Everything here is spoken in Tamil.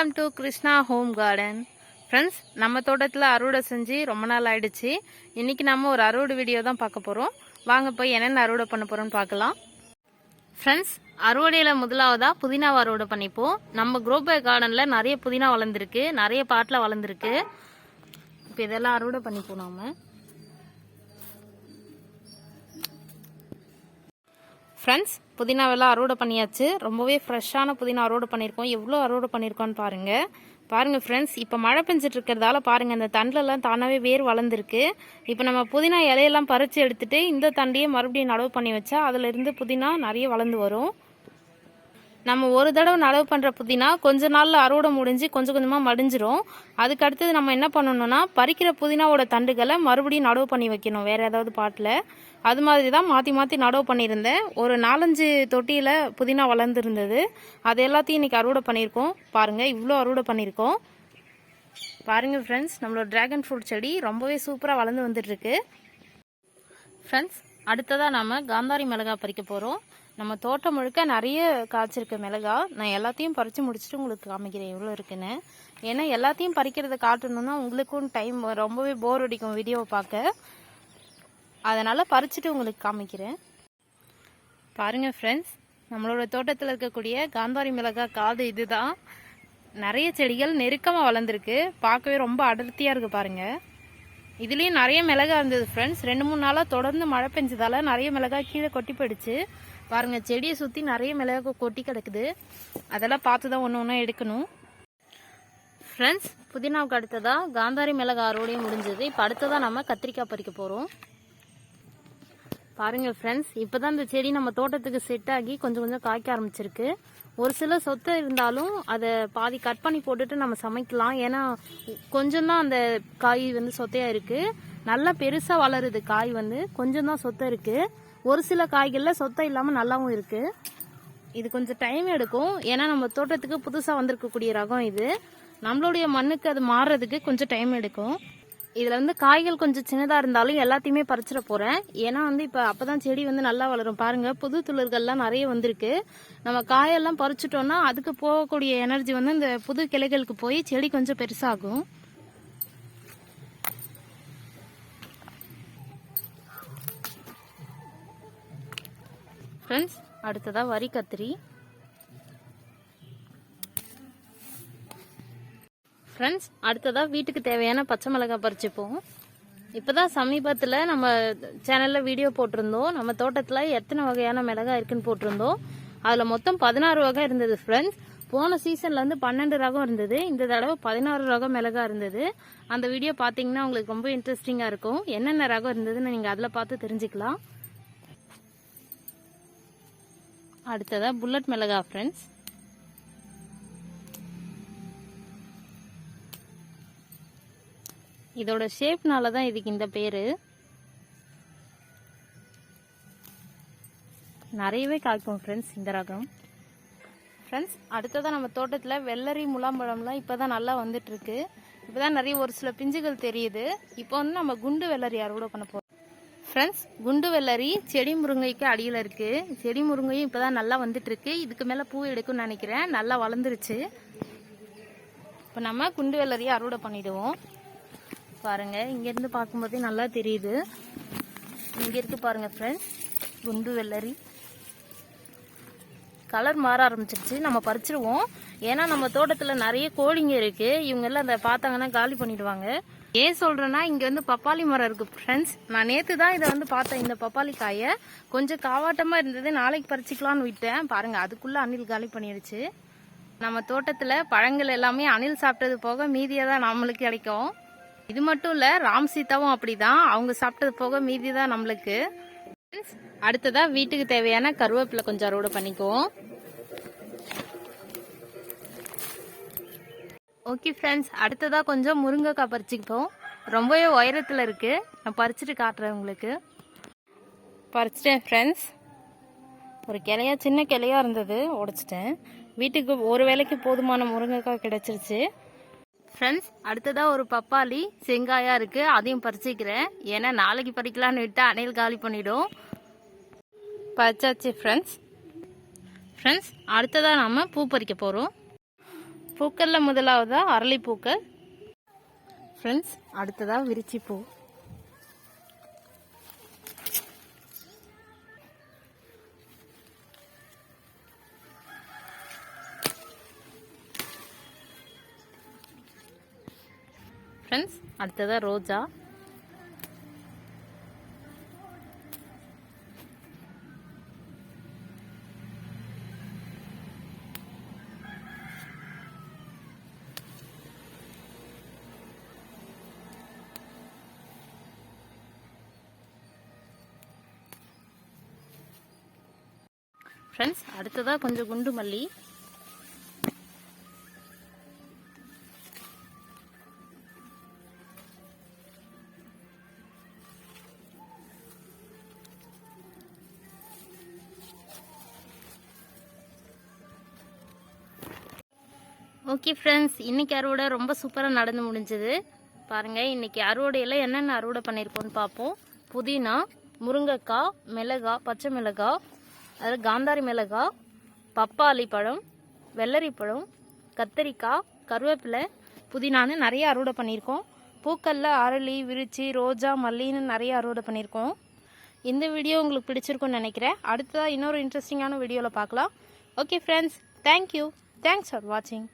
Welcome to krishna-home-garden. ஃப்ரெண்ட்ஸ், நம்ம தோட்டத்தில் அறுவடை செஞ்சு ரொம்ப நாள் ஆயிடுச்சு. இன்னைக்கு நம்ம ஒரு அறுவடை வீடியோ தான் பார்க்க போகிறோம். வாங்க போய் என்னென்ன அறுவடை பண்ண போகிறோம்னு பார்க்கலாம். ஃப்ரெண்ட்ஸ், அறுவடையில் முதலாவதாக புதினாவை அறுவடை பண்ணிப்போம். நம்ம க்ரோபேக் கார்டனில் நிறைய புதினா வளர்ந்துருக்கு, நிறைய பாட்டில் வளர்ந்துருக்கு. இப்போ இதெல்லாம் அறுவடை பண்ணிப்போம் நாம. ஃப்ரெண்ட்ஸ், புதினாவெல்லாம் அறுவடை பண்ணியாச்சு. ரொம்பவே ஃப்ரெஷ்ஷான புதினா அறுவடை பண்ணியிருக்கோம். எவ்வளோ அறுவடை பண்ணியிருக்கோன்னு பாருங்கள் ஃப்ரெண்ட்ஸ். இப்போ மழை பெஞ்சிட்டு இருக்கிறதால பாருங்கள், இந்த தண்டிலெல்லாம் தானாகவே வேர் வளர்ந்துருக்கு. இப்போ நம்ம புதினா இலையெல்லாம் பறித்து எடுத்துகிட்டு இந்த தண்டையே மறுபடியும் நடவு பண்ணி வச்சா அதிலிருந்து புதினா நிறைய வளர்ந்து வரும். நம்ம ஒரு தடவை நடவு பண்ணுற புதினா கொஞ்ச நாளில் அறுவடை முடிஞ்சு கொஞ்சம் கொஞ்சமாக மடிஞ்சிரும். அதுக்கு அடுத்தது நம்ம என்ன பண்ணணும்னா, பறிக்கிற புதினாவோட தண்டுகளை மறுபடியும் நடவு பண்ணி வைக்கணும் வேறு ஏதாவது பாட்டில். அது மாதிரி தான் மாற்றி மாற்றி நடவு பண்ணியிருந்தேன். ஒரு 4-5 தொட்டியில் புதினா வளர்ந்துருந்தது. அது எல்லாத்தையும் இன்றைக்கி அறுவடை பண்ணியிருக்கோம். பாருங்கள், இவ்வளோ அறுவடை பண்ணியிருக்கோம். பாருங்கள் ஃப்ரெண்ட்ஸ், நம்மளோட ட்ராகன் ஃப்ரூட் செடி ரொம்பவே சூப்பராக வளர்ந்து வந்துட்டுருக்கு. ஃப்ரெண்ட்ஸ், அடுத்ததாக நாம் காந்தாரி மிளகாய் பறிக்க போகிறோம். நம்ம தோட்டம் முழுக்க நிறைய காய்ச்சிருக்க மிளகா. நான் எல்லாத்தையும் பறித்து முடிச்சுட்டு உங்களுக்கு காமிக்கிறேன் எவ்வளோ இருக்குன்னு. ஏன்னா எல்லாத்தையும் பறிக்கிறத காட்டணும்னா உங்களுக்கும் டைம் ரொம்பவே போர் அடிக்கும் வீடியோவை பார்க்க. அதனால் பறிச்சுட்டு உங்களுக்கு காமிக்கிறேன். பாருங்கள் ஃப்ரெண்ட்ஸ், நம்மளோட தோட்டத்தில் இருக்கக்கூடிய காந்தாரி மிளகாய் காடு இதுதான். நிறைய செடிகள் நெருக்கமாக வளர்ந்துருக்கு. பார்க்கவே ரொம்ப அடர்த்தியாக இருக்குது பாருங்கள். இதுலேயும் நிறைய மிளகாய் இருந்தது ஃப்ரெண்ட்ஸ். 2-3 நாளாக தொடர்ந்து மழை பெஞ்சதால நிறைய மிளகாய் கீழே கொட்டி போயிடுச்சு. பாருங்கள், செடியை சுற்றி நிறைய மிளகாய் கொட்டி கிடக்குது. அதெல்லாம் பார்த்து தான் ஒன்று ஒன்றா எடுக்கணும். ஃப்ரெண்ட்ஸ், புதினாவுக்கு அடுத்ததாக காந்தாரி மிளகாய் அறுவடையும் முடிஞ்சது. இப்போ அடுத்ததாக நம்ம கத்திரிக்காய் பறிக்க போகிறோம். பாருங்கள் ஃப்ரெண்ட்ஸ், இப்போ தான் இந்த செடி நம்ம தோட்டத்துக்கு செட் ஆகி கொஞ்சம் கொஞ்சம் காய்க்க ஆரம்பிச்சிருக்கு. ஒரு சில சொத்தை இருந்தாலும் அதை பாதி கட் பண்ணி போட்டுட்டு நம்ம சமைக்கலாம். ஏன்னா கொஞ்சம் தான் அந்த காய் சொத்தையாக இருக்குது. நல்லா பெருசாக வளருது காய், கொஞ்சம் தான் சொத்தை இருக்குது. ஒரு சில காய்களில் சொத்தை இல்லாமல் நல்லாவும் இருக்குது. இது கொஞ்சம் டைம் எடுக்கும். ஏன்னா நம்ம தோட்டத்துக்கு புதுசாக வந்திருக்கக்கூடிய ரகம் இது. நம்மளுடைய மண்ணுக்கு அது மாறுறதுக்கு கொஞ்சம் டைம் எடுக்கும். இதில் காய்கள் கொஞ்சம் சின்னதாக இருந்தாலும் எல்லாத்தையுமே பறிச்சிட போகிறேன். ஏன்னா இப்போ அப்போ தான் செடி நல்லா வளரும். பாருங்கள், புது துளிர்கள்லாம் நிறைய வந்திருக்கு. நம்ம காயெல்லாம் பறிச்சிட்டோன்னா அதுக்கு போகக்கூடிய எனர்ஜி இந்த புது கிளைகளுக்கு போய் செடி கொஞ்சம் பெருசாகும். ஃப்ரெண்ட்ஸ், அடுத்ததாக வரி கத்திரி. ஃப்ரெண்ட்ஸ், அடுத்ததாக வீட்டுக்கு தேவையான பச்சை மிளகாய் பறிச்சுப்போம். இப்போ தான் சமீபத்தில் நம்ம சேனலில் வீடியோ போட்டிருந்தோம். நம்ம தோட்டத்தில் எத்தனை வகையான மிளகாய் இருக்குன்னு போட்டிருந்தோம். அதில் மொத்தம் 16 வகை இருந்தது ஃப்ரெண்ட்ஸ். போன சீசனில் 12 ரகம் இருந்தது. இந்த தடவை 16 ரகம் மிளகாய் இருந்தது. அந்த வீடியோ பார்த்தீங்கன்னா உங்களுக்கு ரொம்ப இன்ட்ரெஸ்டிங்காக இருக்கும். என்னென்ன ரகம் இருந்ததுன்னு நீங்கள் அதில் பார்த்து தெரிஞ்சுக்கலாம். அடுத்ததாக புல்லட் மிளகாய் ஃப்ரெண்ட்ஸ். இதோட ஷேப்னால தான் இதுக்கு இந்த பேர். நிறையவே காய்க்கும் ஃப்ரெண்ட்ஸ் இந்த ரகம். ஃப்ரெண்ட்ஸ், அடுத்ததான் நம்ம தோட்டத்தில் வெள்ளரி முலாம்பழம்லாம் இப்போ தான் நல்லா வந்துட்டுருக்கு. இப்போ தான் நிறைய ஒரு சில பிஞ்சுகள் தெரியுது. இப்போ நம்ம குண்டு வெள்ளரி அறுவடை பண்ண போகிறோம். ஃப்ரெண்ட்ஸ், குண்டு வெள்ளரி செடி முருங்கைக்கு அடியில் இருக்குது. செடி முருங்கையும் இப்போ தான் நல்லா வந்துட்டுருக்கு. இதுக்கு மேலே பூ எடுக்கும்னு நினைக்கிறேன். நல்லா வளர்ந்துருச்சு. இப்போ நம்ம குண்டு வெள்ளரியை அறுவடை பண்ணிவிடுவோம். பாருங்கள், இங்கேருந்து பார்க்கும்போதே நல்லா தெரியுது. இங்கே இருக்கு பாருங்கள் ஃப்ரெண்ட்ஸ், குண்டு வெள்ளரி. கலர் மாற ஆரம்பிச்சிருச்சு. நம்ம பறிச்சிருவோம். ஏன்னா நம்ம தோட்டத்தில் நிறைய கோழிங்க இருக்குது. இவங்கெல்லாம் அதை பார்த்தாங்கன்னா காலி பண்ணிடுவாங்க. ஏன் சொல்கிறேன்னா, இங்கே பப்பாளி மரம் இருக்குது ஃப்ரெண்ட்ஸ். நான் நேற்று தான் இதை பார்த்தேன். இந்த பப்பாளி காயை கொஞ்சம் காவாட்டமாக இருந்தது. நாளைக்கு பறிச்சிக்கலான்னு விட்டேன். பாருங்கள், அதுக்குள்ளே அணில் காலி பண்ணிடுச்சு. நம்ம தோட்டத்தில் பழங்கள் எல்லாமே அணில் சாப்பிட்டது போக மீதியாக தான் நம்மளுக்கு கிடைக்கும். இது மட்டும் இல்லை, ராம் சீதாவும் அப்படிதான். அவங்க சாப்பிட்டது போக மீதி தான் நம்மளுக்கு. அடுத்ததாக வீட்டுக்கு தேவையான கருவேப்பிலை கொஞ்சம் அறுவடை பண்ணிக்குவோம். ஓகே ஃப்ரெண்ட்ஸ், அடுத்ததாக கொஞ்சம் முருங்கைக்காய் பறிச்சுக்கிட்டோம். ரொம்பவே உயரத்தில் இருக்குது. நான் பறிச்சுட்டு காட்டுறேன் உங்களுக்கு. பறிச்சிட்டேன் ஃப்ரெண்ட்ஸ். ஒரு கிளையா, சின்ன கிளையா இருந்தது, உடைச்சிட்டேன். வீட்டுக்கு ஒரு வேளைக்கு போதுமான முருங்கைக்காய் கிடைச்சிருச்சு. ஃப்ரெண்ட்ஸ், அடுத்ததாக ஒரு பப்பாளி செங்காயாக இருக்குது. அதையும் பறிச்சிக்கிறேன். ஏன்னா நாளைக்கு பறிக்கலான்னு விட்டால் அணில் காலி பண்ணிவிடும். பறிச்சாச்சு ஃப்ரெண்ட்ஸ். அடுத்ததாக நம்ம பூ பறிக்க போகிறோம். பூக்களில் முதலாவதா அரளிப்பூக்கள். ஃப்ரெண்ட்ஸ், அடுத்ததா விரிச்சிப்பூ. ஃப்ரெண்ட்ஸ், அடுத்ததா ரோஜா. ஃப்ரெண்ட்ஸ், அடுத்ததா கொஞ்சம் குண்டு மல்லி. ஓகே ஃப்ரெண்ட்ஸ், இன்றைக்கி அறுவடை ரொம்ப சூப்பராக நடந்து முடிஞ்சது. பாருங்கள், இன்றைக்கி அறுவடையில் என்னென்ன அறுவடை பண்ணியிருக்கோன்னு பார்ப்போம். புதினா, முருங்கைக்காய், மிளகாய், பச்சை மிளகாய், அதாவது காந்தாரி மிளகாய், பப்பாளி பழம், வெள்ளரி பழம், கத்தரிக்காய், கருவேப்பிலை, புதினான்னு நிறைய அறுவடை பண்ணியிருக்கோம். பூக்களில் அரளி, விரிச்சி, ரோஜா, மல்லின்னு நிறைய அறுவடை பண்ணியிருக்கோம். இந்த வீடியோ உங்களுக்கு பிடிச்சிருக்குன்னு நினைக்கிறேன். அடுத்ததாக இன்னொரு இன்ட்ரெஸ்டிங்கான வீடியோவில் பார்க்கலாம். Okay friends, thank you. Thanks for வாட்சிங்.